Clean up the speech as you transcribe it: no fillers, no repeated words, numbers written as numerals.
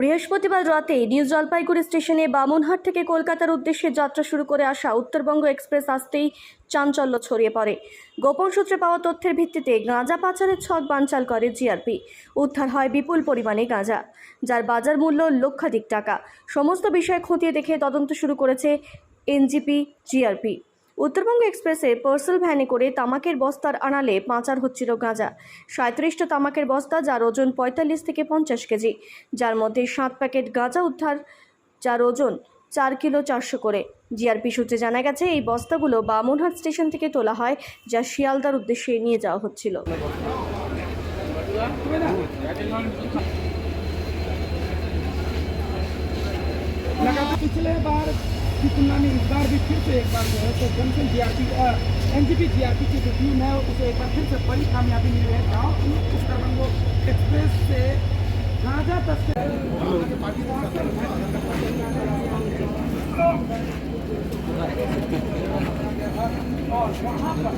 বৃহস্পতিবার রাতে নিউ জলপাইগুড়ি স্টেশনে বামুনহাট থেকে কলকাতার উদ্দেশ্যে যাত্রা শুরু করে আসা উত্তরবঙ্গ এক্সপ্রেস আসতেই চাঞ্চল্য ছড়িয়ে পড়ে। গোপন সূত্রে পাওয়া তথ্যের ভিত্তিতে গাঁজা পাচারের ছক বানচাল করে জিআরপি। উদ্ধার হয় বিপুল পরিমাণে গাঁজা, যার বাজার মূল্য লক্ষাধিক টাকা। সমস্ত বিষয় খতিয়ে দেখে তদন্ত শুরু করেছে এনজিপি জিআরপি। উত্তরবঙ্গ এক্সপ্রেসে পার্সেল ভ্যানে করে তামাকের বস্তার আড়ালে পাচার হচ্ছিল গাঁজা। 37টা তামাকের বস্তা, যার ওজন 45 থেকে 50 কেজি, যার মধ্যে 7 প্যাকেট গাঁজা উদ্ধার, যার ওজন 4 কিলো 400 করে। জিআরপি সূত্রে জানা গেছে, এই বস্তাগুলো বামুনহাট স্টেশন থেকে তোলা হয়, যা শিয়ালদার উদ্দেশ্যে নিয়ে যাওয়া হচ্ছিল। पिछले बार की तुलना में इस बार भी फिर से एक बार जो है तो जंक्शन जीआरपी एनजीपी जीआरपी की जो टीम है उसे एक बार फिर से बड़ी कामयाबी मिली है। गाँव की उत्तरबंगो एक्सप्रेस से गांजा तस्कर और वहाँ पर